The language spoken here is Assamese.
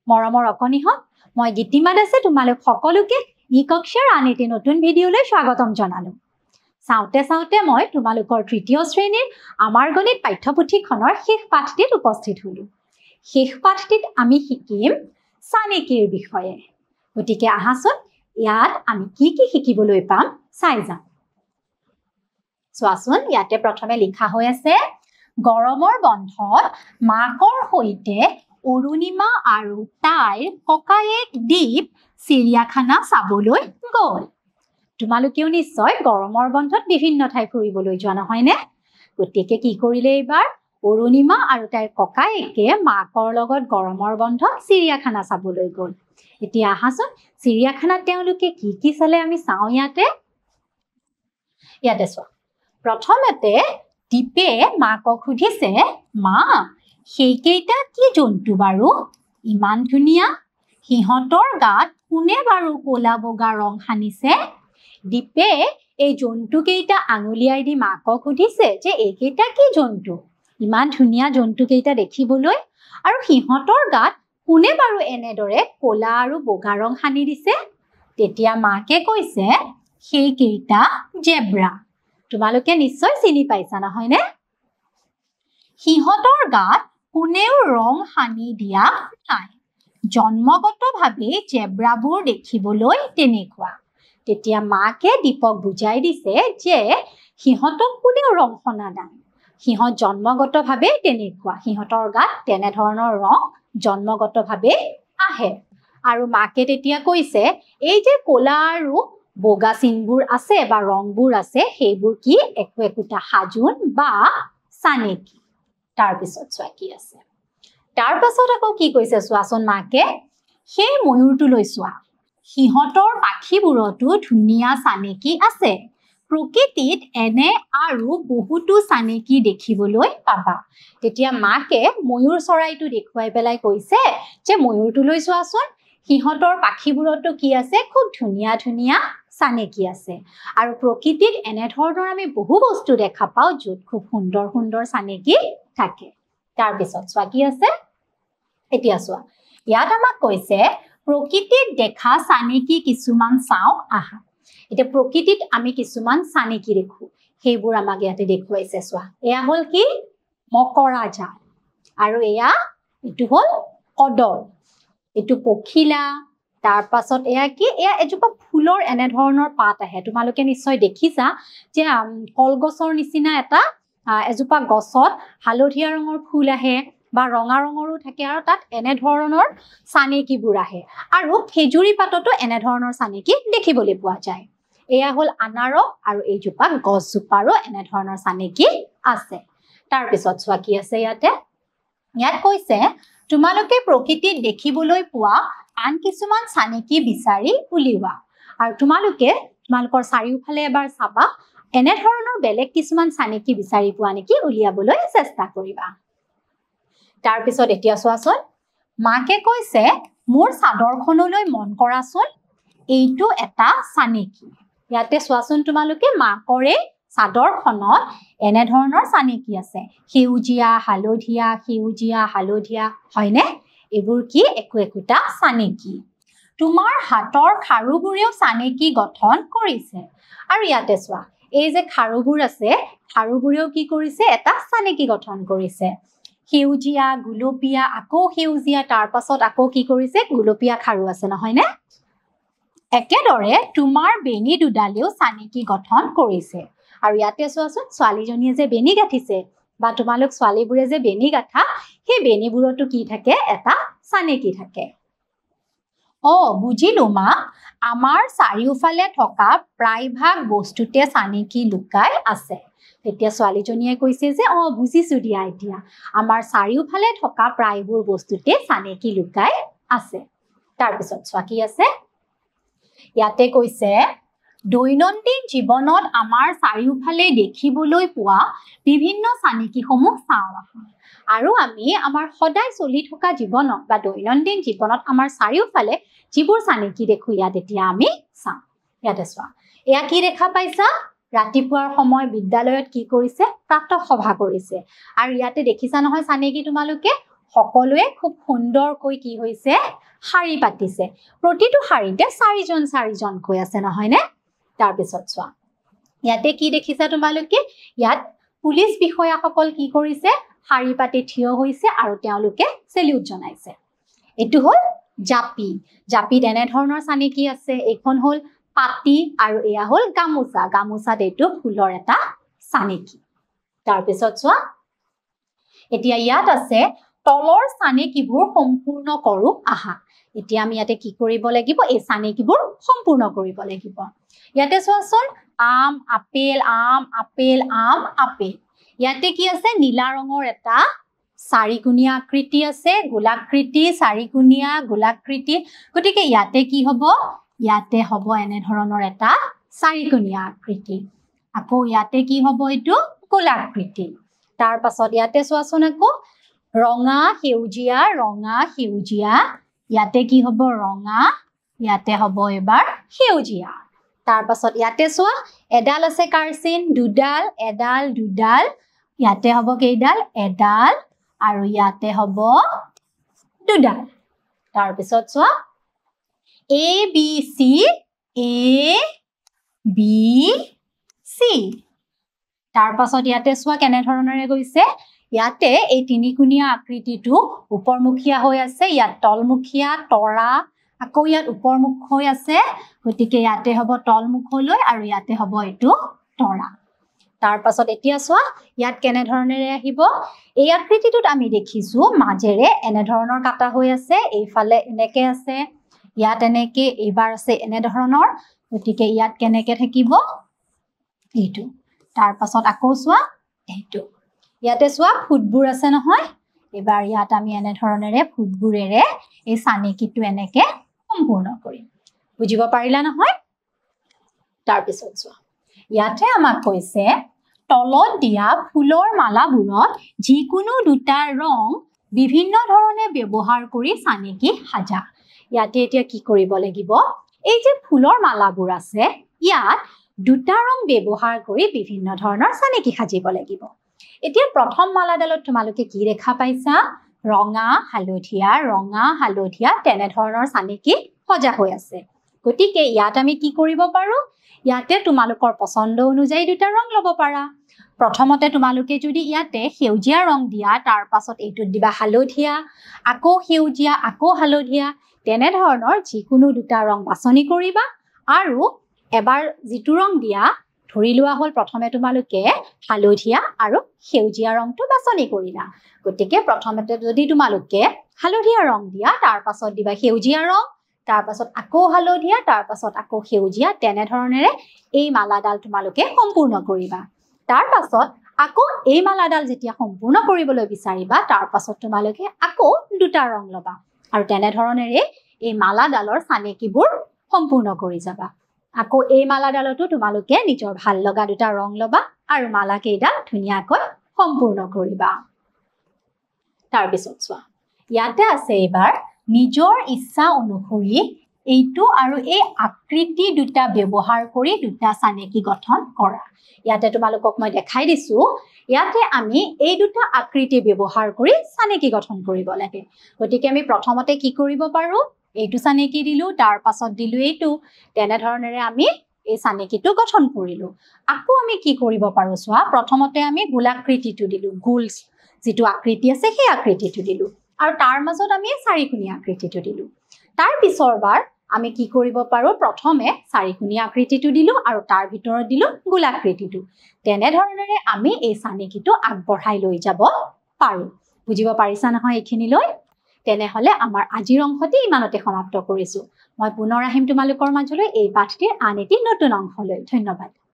মৰমৰ অকণিহঁত মই গীতিমা দাসে তোমালোক সকলোকে ই কক্ষাৰ আন এটি নতুন ভিডিঅ'লৈ স্বাগতম জনালোঁ। চাওঁতে মই তোমালোকৰ তৃতীয় শ্ৰেণীৰ আমাৰ গণিত পাঠ্যপুথিখনৰ শেষ পাঠটিত উপস্থিত হ'লোঁ। শেষ পাঠটিত আমি শিকিম চানেকিৰ বিষয়ে। গতিকে আহাচোন ইয়াত আমি কি শিকিবলৈ পাম চাই যাম। চোৱাচোন ইয়াতে প্ৰথমে লিখা হৈ আছে গৰমৰ বন্ধত মাকৰ সৈতে অৰুণিমা আৰু তাইৰ ককায়েক দীপ চিৰিয়াখানা চাবলৈ গ'ল। তোমালোকেও নিশ্চয় গৰমৰ বন্ধত বিভিন্ন ঠাই ফুৰিবলৈ যোৱা নহয়নে? গতিকে কি কৰিলে এইবাৰ অৰুণিমা আৰু তাইৰ ককায়েকে মাকৰ লগত গৰমৰ বন্ধত চিৰিয়াখানা চাবলৈ গ'ল। এতিয়া আহাচোন চিৰিয়াখানাত তেওঁলোকে কি চালে আমি চাওঁ ইয়াতে চোৱা। প্ৰথমতে দীপে মাকক সুধিছে, মা সেইকেইটা কি জন্তু বাৰু? ইমান ধুনীয়া, সিহঁতৰ গাত কোনে বাৰু ক'লা বগা ৰং সানিছে? দীপে এই জন্তুকেইটা আঙুলিয়াই দি মাকক সুধিছে যে এইকেইটা কি জন্তু? ইমান ধুনীয়া জন্তুকেইটা দেখিবলৈ, আৰু সিহঁতৰ গাত কোনে বাৰু এনেদৰে ক'লা আৰু বগা ৰং সানি দিছে? তেতিয়া মাকে কৈছে সেইকেইটা জেব্ৰা। তোমালোকে নিশ্চয় চিনি পাইছা নহয়নে? সিহঁতৰ গাত কোনেও ৰং সানি দিয়া নাই। জন্মগতভাৱে জেব্ৰাবোৰ দেখিবলৈ তেনেকুৱা। তেতিয়া মাকে দীপক বুজাই দিছে যে সিহঁতক কোনেও ৰং সনা নাই। সিহঁত জন্মগতভাৱে তেনেকুৱা। সিহঁতৰ গাত তেনেধৰণৰ ৰং জন্মগতভাৱে আহে। আৰু মাকে তেতিয়া কৈছে এই যে ক'লা আৰু বগা চিনবোৰ আছে বা ৰংবোৰ আছে সেইবোৰ কি একোটা সাজোন বা চানেকি। তাৰপিছত চোৱা কি আছে। তাৰপাছত আকৌ কি কৈছে চোৱাচোন মাকে, সেই ময়ূৰটোলৈ চোৱা। সিহঁতৰ পাখিবোৰতো ধুনীয়া চানেকি আছে। প্ৰকৃতিত এনে আৰু বহুতো চানেকি দেখিবলৈ পাবা। তেতিয়া মাকে ময়ূৰ চৰাইটো দেখুৱাই পেলাই কৈছে যে ময়ূৰটোলৈ চোৱাচোন, সিহঁতৰ পাখিবোৰতো কি আছে, খুব ধুনীয়া ধুনীয়া চানেকি আছে। আৰু প্ৰকৃতিত এনেধৰণৰ আমি বহু বস্তু দেখা পাওঁ য'ত খুব সুন্দৰ সুন্দৰ চানেকি থাকে। তাৰপিছত চোৱা কি আছে। এতিয়া চোৱা ইয়াত আমাক কৈছে প্ৰকৃতিত দেখা চানেকি কিছুমান চাওঁ আহা। এতিয়া প্ৰকৃতিত আমি কিছুমান চানেকি দেখো, সেইবোৰ আমাক ইয়াতে দেখুৱাইছে। চোৱা এয়া হ'ল কি মকৰা জাল, আৰু এইটো হ'ল কদৰ, এইটো পখিলা। তাৰপাছত এয়া কি, এয়া এজোপা ফুলৰ এনেধৰণৰ পাত আহে। তোমালোকে নিশ্চয় দেখিছা যে কলগছৰ নিচিনা এজোপা গছত হালধীয়া ৰঙৰ ফুল আহে বা ৰঙা ৰঙৰো থাকে, আৰু তাত এনেধৰণৰ চানেকিবোৰ আহে। আৰু খেজুৰি পাততো এনেধৰণৰ চানেকি দেখিবলৈ পোৱা যায়। এয়া হ'ল আনাৰস, আৰু এইজোপা গছজোপাৰো এনেধৰণৰ চানেকি আছে। তাৰপিছত চোৱা কি আছে ইয়াত কৈছে তোমালোকে প্ৰকৃতিত দেখিবলৈ পোৱা আন কিছুমান চানেকি বিচাৰি উলিওৱা। আৰু তোমালোকৰ চাৰিওফালে এবাৰ চাবা, এনেধৰণৰ বেলেগ কিছুমান চানেকি বিচাৰি পোৱা নেকি উলিয়াবলৈ চেষ্টা কৰিবা। তাৰপিছত এতিয়া চোৱাচোন মাকে কৈছে মোৰ চাদৰখনলৈ মন কৰাচোন, এইটো এটা চানেকি। ইয়াতে চোৱাচোন তোমালোকে মাকৰে চাদৰখনত এনেধৰণৰ চানেকি আছে, সেউজীয়া হালধীয়া সেউজীয়া হালধীয়া, হয়নে? এইবোৰ কি একোটা চানেকি। তোমাৰ হাতৰ খাৰুবোৰেও চানেকি গঠন কৰিছে। আৰু ইয়াতে চোৱা এই যে খাৰুবোৰ আছে, খাৰুবোৰেও কি কৰিছে, এটা চানেকি গঠন কৰিছে। সেউজীয়া গুলপীয়া আকৌ সেউজীয়া, তাৰপাছত আকৌ কি কৰিছে গুলপীয়া খাৰু আছে নহয়নে? একেদৰে তোমাৰ বেনি দুডালেও চানেকি গঠন কৰিছে। আৰু ইয়াতে চোৱাচোন ছোৱালীজনীয়ে যে বেনি গাঁঠিছে বা তোমালোক ছোৱালীবোৰে যে বেনি গাঁঠা, সেই বেনিবোৰতো কি থাকে, এটা চানেকি থাকে। বুজিলো মা, আমাৰ চাৰিওফালে থকা প্ৰায়ভাগ বস্তুতে চানেকি লুকাই আছে। তেতিয়া ছোৱালীজনীয়ে কৈছে যে বুজিছো দিয়া, এতিয়া আমাৰ চাৰিওফালে থকা প্ৰায়বোৰ বস্তুতে চানেকি লুকাই আছে। তাৰপিছত চোৱা কি আছে। ইয়াতে কৈছে দৈনন্দিন জীৱনত আমাৰ চাৰিওফালে দেখিবলৈ পোৱা বিভিন্ন চানেকিসমূহ চাওঁ আহা। আৰু আমি আমাৰ সদায় চলি থকা জীৱনত বা দৈনন্দিন জীৱনত আমাৰ চাৰিওফালে যিবোৰ চানেকি দেখো ইয়াত এতিয়া আমি চাওঁ। ইয়াতে চোৱা এয়া কি দেখা পাইছা, ৰাতিপুৱাৰ সময় বিদ্যালয়ত কি কৰিছে, প্ৰাতঃ সভা কৰিছে। আৰু ইয়াতে দেখিছা নহয় চানেকি তোমালোকে সকলোৱে খুব সুন্দৰকৈ কি হৈছে শাৰী পাতিছে প্ৰতিটো শাৰীতে চাৰিজনকৈ আছে নহয় নে তাৰ পিছত চোৱা ইয়াতে কি দেখিছা তোমালোকে ইয়াত পুলিশ বিষয়াসকল কি কৰিছে শাৰী পাতি থিয় হৈছে আৰু তেওঁলোকে সেলিউট জনাইছে এটো হল জাপি এনে ধৰণৰ চানেকি আছে এখন হল পাতি আৰু এয়া হল গামোচাত এটো ফুলৰ এটা চানেকি তাৰ পিছত চোৱা এতিয়া ইয়াত আছে তলৰ চানেকিবোৰ সম্পূৰ্ণ কৰো আহা এতিয়া আমি ইয়াতে কি কৰিব লাগিব এই চানেকিবোৰ সম্পূৰ্ণ কৰিব লাগিব ইয়াতে চোৱাচোন আম আপেল ইয়াতে কি আছে নীলা ৰঙৰ এটা চাৰিকোণীয়া আকৃতি আছে গোলাকৃতি চাৰিকোণীয়া গোলাকৃতি গতিকে ইয়াতে কি হ'ব ইয়াতে হ'ব এনে ধৰণৰ এটা চাৰিকোণীয়া আকৃতি আকৌ ইয়াতে কি হ'ব এটো গোলাকৃতি তাৰ পাছত ইয়াতে চোৱাচোন আকৌ ৰঙা সেউজীয়া ইয়াতে কি হ'ব ৰঙা ইয়াতে হ'ব এবাৰ সেউজীয়া তাৰ পাছত ইয়াতে চোৱা এডাল আছে কাৰচিন দুডাল ইয়াতে হ'ব কেইডাল এডাল আৰু ইয়াতে হ'ব দুডাল তাৰ পিছত চোৱা A B C তাৰ পাছত ইয়াতে চোৱা কেনে ধৰণৰে গৈছে ইয়াতে এই তিনিকোণীয়া আকৃতিটো উপৰমুখীয়া হৈ আছে ইয়াত তলমুখীয়া তৰা আকৌ ইয়াত উপৰমুখ হৈ আছে গতিকে ইয়াতে হ'ব তলমুখলৈ আৰু ইয়াতে হ'ব এটো তৰা তাৰ পাছত এতিয়া চোৱা ইয়াত কেনে ধৰণৰে আহিব এই আকৃতিটোত আমি দেখিছো মাজেৰে এনে ধৰণৰ কাটা হৈ আছে এইফালে এনেকে আছে ইয়াত এনেকে এবাৰ আছে এনে ধৰণৰ গতিকে ইয়াত কেনেকে থাকিব এইটো তাৰ পাছত আকৌ চোৱা এইটো ইয়াতে চোৱা ফুটবোৰ আছে নহয় এবাৰ ইয়াত আমি এনে ধৰণৰে ফুটবোৰেৰে এই চানেকিটো এনেকে সম্পূৰ্ণ কৰিম বুজিব পাৰিলা নহয় তাৰ পিছত চোৱা ইয়াতে আমাক কৈছে তলত দিয়া ফুলৰ মালাবোৰত যিকোনো দুটা ৰং বিভিন্ন ধৰণে ব্যৱহাৰ কৰি চানেকি সাজা ইয়াতে এতিয়া কি কৰিব লাগিব এই যে ফুলৰ মালাবোৰ আছে ইয়াত দুটা ৰং ব্যৱহাৰ কৰি বিভিন্ন ধৰণৰ চানেকি সাজিব লাগিব এতিয়া প্ৰথম মালাডালত তোমালোকে কি দেখা পাইছা ৰঙা হালধীয়া তেনে ধৰণৰ চানেকি সজা হৈ আছে গতিকে ইয়াত আমি কি কৰিব পাৰো ইয়াতে তোমালোকৰ পছন্দ অনুযায়ী দুটা ৰং ল'ব পাৰা প্ৰথমতে তোমালোকে যদি ইয়াতে সেউজীয়া ৰং দিয়া তাৰ পাছত এইটোত দিবা হালধীয়া আকৌ সেউজীয়া আকৌ হালধীয়া তেনে ধৰণৰ যিকোনো দুটা ৰং বাছনি কৰিবা আৰু এবাৰ যিটো ৰং দিয়া ধৰি লোৱা হল প্ৰথমে তোমালোকে হালধীয়া আৰু সেউজীয়া ৰংটো বাছনি কৰিলা গতিকে প্ৰথমতে যদি তোমালোকে হালধীয়া ৰং দিয়া তাৰ পাছত দিবা সেউজীয়া ৰং তাৰ পাছত আকৌ হালধীয়া তাৰ পাছত আকৌ সেউজীয়া তেনে ধৰণেৰে এই মালাডাল তোমালোকে সম্পূৰ্ণ কৰিবা তাৰ পাছত আকৌ এই মালাডাল যেতিয়া সম্পূৰ্ণ কৰিবলৈ বিচাৰিবা তাৰ পাছত তোমালোকে আকৌ দুটা ৰং লবা আৰু তেনে ধৰণেৰে এই মালাডালৰ চানেকিবোৰ সম্পূৰ্ণ কৰি যাবা আকৌ এই মালাডালতো তোমালোকে নিজৰ ভাল লগা দুটা ৰং লবা আৰু মালা কেইডাল ধুনীয়াকৈ সম্পূৰ্ণ কৰিবা তাৰ পিছত চোৱা ইয়াতে আছে এবাৰ নিজৰ ইচ্ছা অনুসৰি এইটো আৰু এই আকৃতি দুটা ব্যৱহাৰ কৰি দুটা চানেকি গঠন কৰা ইয়াতে তোমালোকক মই দেখাই দিছো ইয়াতে আমি এই দুটা আকৃতি ব্যৱহাৰ কৰি চানেকি গঠন কৰিব লাগে গতিকে আমি প্ৰথমতে কি কৰিব পাৰো এইটো চানেকি দিলো তাৰ পাছত দিলো এইটো তেনে ধৰণেৰে আমি এই চানেকিটো গঠন কৰিলো আকৌ আমি কি কৰিব পাৰো চোৱা প্ৰথমতে আমি গোলাকৃতিটো দিলো গোল যেটো আকৃতি আছে সেই আকৃতিটো দিলো আৰু তাৰ মাজত আমি চাৰিকোণীয়া আকৃতিটো দিলো তাৰ পিছৰবাৰ আমি কি কৰিব পাৰো প্ৰথমে চাৰিকোণীয়া আকৃতিটো দিলো আৰু তাৰ ভিতৰত দিলো গোলাকৃতিটো তেনে ধৰণেৰে আমি এই চানেকিটো আগবঢ়াই লৈ যাব পাৰো বুজিব পাৰিছা নহয় এইখিনিলৈ তেনেহলে আমাৰ আজিৰ অংশটি ইমানতে সমাপ্ত কৰিছো মই পুনৰ আহিম তোমালোকৰ মাজলৈ এই পাঠটিৰ আন এটি নতুন অংশ লৈ ধন্যবাদ